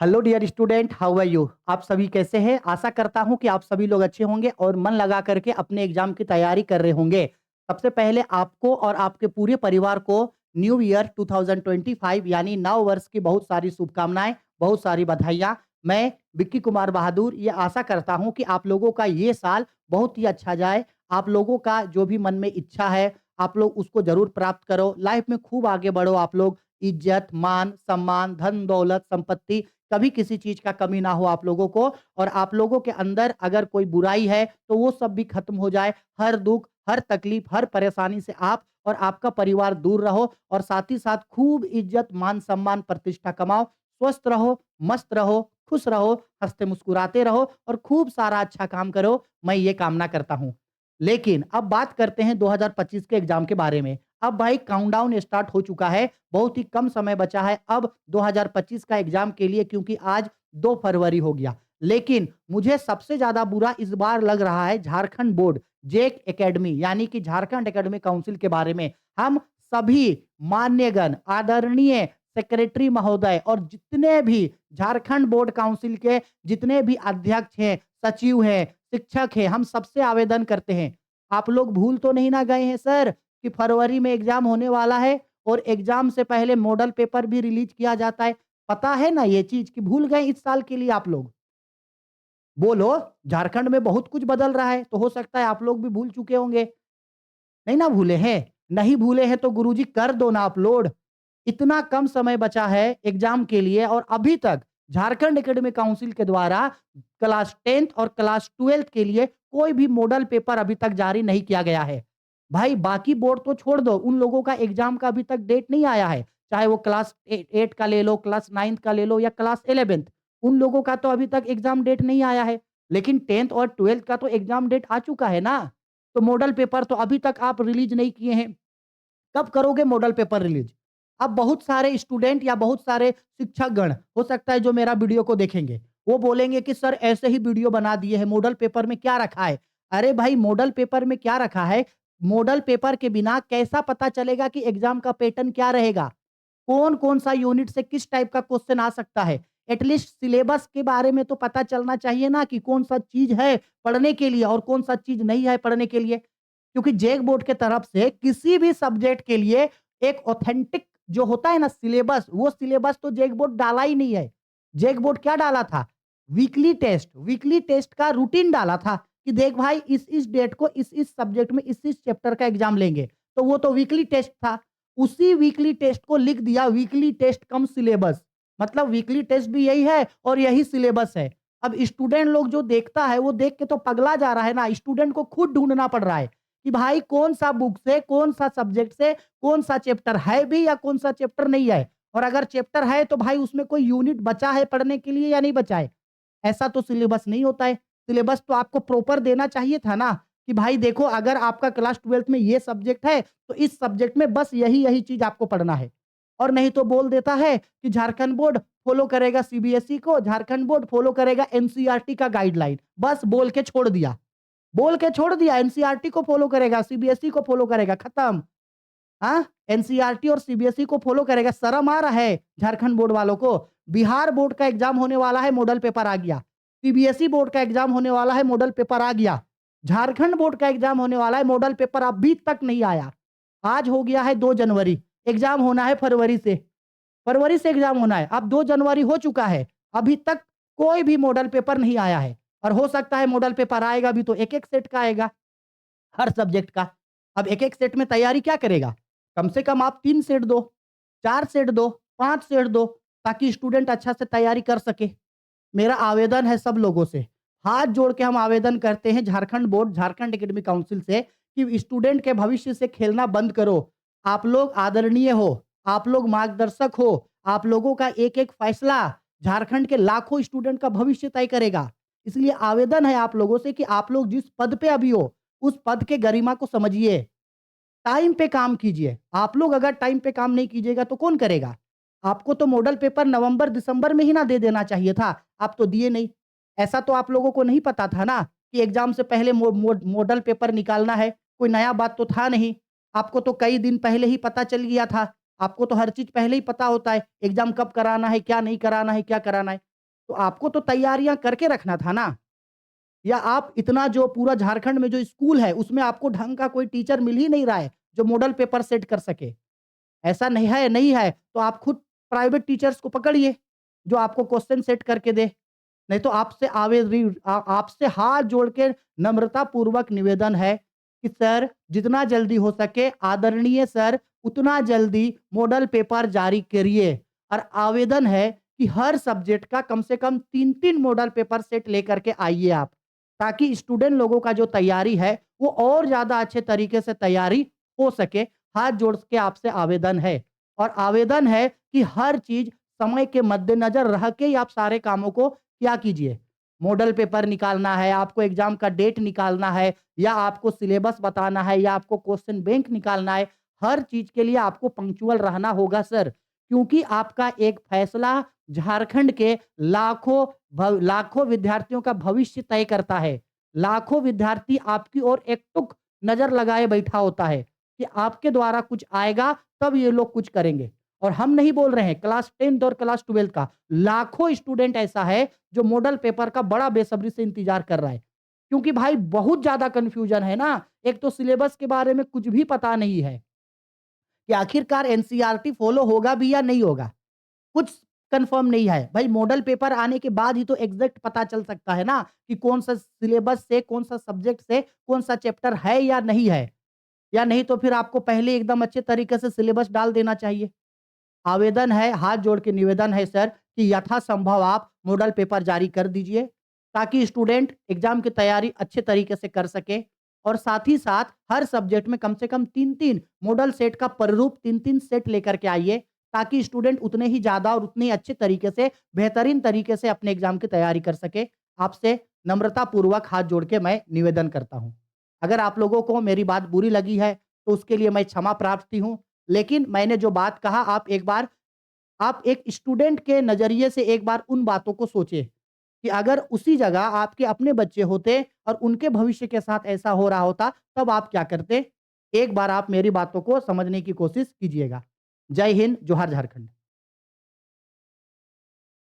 Hello dear student, how are you? आप सभी कैसे हैं? आशा करता हूं कि आप सभी लोग अच्छे होंगे और मन लगा करके अपने एग्जाम की तैयारी कर रहे होंगे। सबसे पहले आपको और आपके पूरे परिवार को न्यू ईयर 2025 यानी नव वर्ष की बहुत सारी शुभकामनाएं, बहुत सारी बधाइयां। मैं विक्की कुमार बहादुर ये आशा करता हूं कि आप लोगों का ये साल बहुत ही अच्छा जाए। आप लोगों का जो भी मन में इच्छा है, आप लोग उसको जरूर प्राप्त करो। लाइफ में खूब आगे बढ़ो आप लोग। इज्जत, मान, सम्मान, धन, दौलत, संपत्ति, कभी किसी चीज का कमी ना हो आप लोगों को। और आप लोगों के अंदर अगर कोई बुराई है तो वो सब भी खत्म हो जाए। हर दुख, हर तकलीफ, हर परेशानी से आप और आपका परिवार दूर रहो और साथ ही साथ खूब इज्जत, मान, सम्मान, प्रतिष्ठा कमाओ। स्वस्थ रहो, मस्त रहो, खुश रहो, हंसते मुस्कुराते रहो और खूब सारा अच्छा काम करो। मैं ये कामना करता हूं। लेकिन अब बात करते हैं 2025 के एग्जाम के बारे में। अब भाई काउंटडाउन स्टार्ट हो चुका है। बहुत ही कम समय बचा है अब 2025 का एग्जाम के लिए, क्योंकि आज 2 फरवरी हो गया। लेकिन मुझे सबसे ज्यादा बुरा इस बार लग रहा है झारखंड बोर्ड, जेक एकेडमी यानी कि झारखंड एकेडमिक काउंसिल के बारे में। हम सभी मान्यगण, आदरणीय सेक्रेटरी महोदय और जितने भी झारखंड बोर्ड काउंसिल के जितने भी अध्यक्ष हैं, सचिव हैं, शिक्षक हैं, हम सबसे आवेदन करते हैं, आप लोग भूल तो नहीं ना गए हैं सर कि फरवरी में एग्जाम होने वाला है और एग्जाम से पहले मॉडल पेपर भी रिलीज किया जाता है। पता है ना ये चीज कि भूल गए इस साल के लिए आप लोग? बोलो। झारखंड में बहुत कुछ बदल रहा है तो हो सकता है आप लोग भी भूल चुके होंगे। नहीं ना भूले हैं? नहीं भूले हैं तो गुरुजी कर दो ना अपलोड। इतना कम समय बचा है एग्जाम के लिए और अभी तक झारखंड एकेडमिक काउंसिल के द्वारा क्लास 10th और क्लास 12th के लिए कोई भी मॉडल पेपर अभी तक जारी नहीं किया गया है। भाई बाकी बोर्ड तो छोड़ दो, उन लोगों का एग्जाम का अभी तक डेट नहीं आया है। चाहे वो क्लास 8 का ले लो, क्लास 9th का ले लो या क्लास 11th, उन लोगों का तो अभी तक एग्जाम डेट नहीं आया है। लेकिन 10th और 12th का तो एग्जाम डेट आ चुका है ना। तो मॉडल पेपर तो अभी तक आप रिलीज नहीं किए हैं। कब करोगे मॉडल पेपर रिलीज? अब बहुत सारे स्टूडेंट या बहुत सारे शिक्षक गण हो सकता है जो मेरा वीडियो को देखेंगे, वो बोलेंगे कि सर ऐसे ही वीडियो बना दिए हैं, मॉडल पेपर में क्या रखा है? अरे भाई मॉडल पेपर में क्या रखा है? मॉडल पेपर के बिना कैसा पता चलेगा कि एग्जाम का पैटर्न क्या रहेगा? कौन कौन सा यूनिट से किस टाइप का क्वेश्चन आ सकता है? एटलीस्ट सिलेबस के बारे में तो पता चलना चाहिए ना कि कौन सा चीज है पढ़ने के लिए और कौन सा चीज नहीं है पढ़ने के लिए। क्योंकि जेक बोर्ड के तरफ से किसी भी सब्जेक्ट के लिए एक ऑथेंटिक जो होता है ना सिलेबस, वो सिलेबस तो जेक बोर्ड डाला ही नहीं है। जेक बोर्ड क्या डाला था? वीकली टेस्ट का रूटीन डाला था कि देख भाई इस डेट को इस सब्जेक्ट में इस चैप्टर का एग्जाम लेंगे। तो वो तो वीकली टेस्ट था। उसी वीकली टेस्ट को लिख दिया वीकली टेस्ट कम सिलेबस। मतलब वीकली टेस्ट भी यही है और यही सिलेबस है। अब स्टूडेंट लोग जो देखता है वो देख के तो पगला जा रहा है ना। स्टूडेंट को खुद ढूंढना पड़ रहा है कि भाई कौन सा बुक से, कौन सा सब्जेक्ट से, कौन सा चैप्टर है भी या कौन सा चैप्टर नहीं है। और अगर चैप्टर है तो भाई उसमें कोई यूनिट बचा है पढ़ने के लिए या नहीं बचा है। ऐसा तो सिलेबस नहीं होता है। सिलेबस तो आपको प्रॉपर देना चाहिए था ना कि भाई देखो अगर आपका क्लास 12th में ये सब्जेक्ट है तो इस सब्जेक्ट में बस यही यही चीज आपको पढ़ना है। और नहीं तो बोल देता है कि झारखंड बोर्ड फॉलो करेगा सीबीएसई को, झारखंड बोर्ड फॉलो करेगा एनसीईआरटी का गाइडलाइन। बस बोल के छोड़ दिया। बोल के छोड़ दिया एनसीईआरटी को फॉलो करेगा, सीबीएसई को फॉलो करेगा, खत्म। हाँ, एनसीईआरटी और सीबीएसई को फॉलो करेगा। शर्म आ रहा है झारखंड बोर्ड वालों को? बिहार बोर्ड का एग्जाम होने वाला है, मॉडल पेपर आ गया। सीबीएसई बोर्ड का एग्जाम होने वाला है, मॉडल पेपर आ गया। झारखंड बोर्ड का एग्जाम होने वाला है, मॉडल पेपर अभी तक नहीं आया। आज हो गया है 2 जनवरी, एग्जाम होना है फरवरी से। फरवरी से एग्जाम होना है, अब 2 जनवरी हो चुका है, अभी तक कोई भी मॉडल पेपर नहीं आया है। और हो सकता है मॉडल पेपर आएगा भी तो एक एक सेट का आएगा, हर सब्जेक्ट का। अब एक एक सेट में तैयारी क्या करेगा? कम से कम आप 3 सेट दो, 4 सेट दो, 5 सेट दो, ताकि स्टूडेंट अच्छा से तैयारी कर सके। मेरा आवेदन है सब लोगों से, हाथ जोड़ के हम आवेदन करते हैं Jharkhand board, Jharkhand academic council से कि स्टूडेंट के भविष्य से खेलना बंद करो। आप लोग आदरणीय हो, आप लोग मार्गदर्शक हो, आप लोगों का एक एक फैसला झारखंड के लाखों स्टूडेंट का भविष्य तय करेगा। इसलिए आवेदन है आप लोगों से कि आप लोग जिस पद पे अभी हो उस पद के गरिमा को समझिए, टाइम पे काम कीजिए। आप लोग अगर टाइम पे काम नहीं कीजिएगा तो कौन करेगा? आपको तो मॉडल पेपर नवंबर दिसंबर में ही ना दे देना चाहिए था, आप तो दिए नहीं। ऐसा तो आप लोगों को नहीं पता था ना कि एग्जाम से पहले मॉडल पेपर निकालना है? कोई नया बात तो था नहीं। आपको तो कई दिन पहले ही पता चल गया था। आपको तो हर चीज पहले ही पता होता है, एग्जाम कब कराना है, क्या नहीं कराना है, क्या कराना है। तो आपको तो तैयारियाँ करके रखना था ना। या आप इतना जो पूरा झारखंड में जो स्कूल है, उसमें आपको ढंग का कोई टीचर मिल ही नहीं रहा है, जो मॉडल पेपर सेट कर सके। ऐसा नहीं है, तो आप खुद प्राइवेट टीचर्स को पकड़िए, जो आपको क्वेश्चन सेट करके दे। नहीं तो आपसे हाथ जोड़ के नम्रतापूर्वक निवेदन है कि सर, जितना जल्दी हो सके आदरणीय सर, उतना जल्दी मॉडल पेपर जारी करिए। और आवेदन है कि हर सब्जेक्ट का कम से कम 3-3 मॉडल पेपर सेट लेकर के आइए आप, ताकि स्टूडेंट लोगों का जो तैयारी है, वो और ज़्यादा अच्छे तरीके से तैयारी हो सके। हाथ जोड़ के आपसे आवेदन है, और आवेदन है कि हर चीज़ समय के मद्देनज़र रह के ही आप सारे कामों को क्या कीजिए। मॉडल पेपर निकालना है, आपको एग्ज़ाम का डेट निकालना है, या आपको सिलेबस बताना है, या आपको क्वेश्चन बैंक निकालना है, हर चीज़ के लिए आपको पंक्चुअल रहना होगा सर। क्योंकि आपका एक फैसला झारखंड के लाखों विद्यार्थियों का भविष्य तय करता है। लाखों विद्यार्थी आपकी ओर एकटुक नज़र लगाए बैठा होता है कि आपके द्वारा कुछ आएगा, तब ये लोग कुछ करेंगे। और हम नहीं बोल रहे हैं, क्लास 10th और क्लास 12th का, लाखों स्टूडेंट ऐसा है जो मॉडल पेपर का बड़ा बेसब्री से इंतजार कर रहा है। क्योंकि भाई बहुत ज़्यादा कन्फ्यूजन है ना, एक तो सिलेबस के बारे में कुछ भी पता नहीं है कि आखिरकार एनसीईआरटी फॉलो होगा भी या नहीं होगा। कुछ कंफर्म नहीं है। भाई मॉडल पेपर आने के बाद ही तो एग्ज़ैक्ट पता चल सकता है ना कि कौन-सा सिलेबस से, कौन-सा सब्जेक्ट से, कौन-सा चैप्टर है या नहीं है। या नहीं तो फिर आपको पहले एकदम अच्छे तरीके से सिलेबस डाल देना चाहिए। आवेदन है, हाथ जोड़ के निवेदन है सर कि यथासंभव आप मॉडल पेपर जारी कर दीजिए, ताकि स्टूडेंट एग्ज़ाम की तैयारी अच्छे तरीके से कर सके। और साथ ही साथ हर सब्जेक्ट में कम से कम 3-3 मॉडल सेट का प्रारूप 3-3 सेट लेकर के आइए, ताकि स्टूडेंट उतने ही ज़्यादा और उतने अच्छे तरीके से, बेहतरीन तरीके से अपने एग्ज़ाम की तैयारी कर सके। आपसे नम्रतापूर्वक हाथ जोड़ के मैं निवेदन करता हूँ। अगर आप लोगों को मेरी बात बुरी लगी है, तो उसके लिए मैं क्षमा प्रार्थी हूँ। लेकिन मैंने जो बात कहा, आप एक स्टूडेंट के नज़रिए से एक बार उन बातों को सोचिए कि अगर उसी जगह आपके अपने बच्चे होते और उनके भविष्य के साथ ऐसा हो रहा होता, तब आप क्या करते? एक बार आप मेरी बातों को समझने की कोशिश कीजिएगा। जय हिंद, जोहार झारखंड।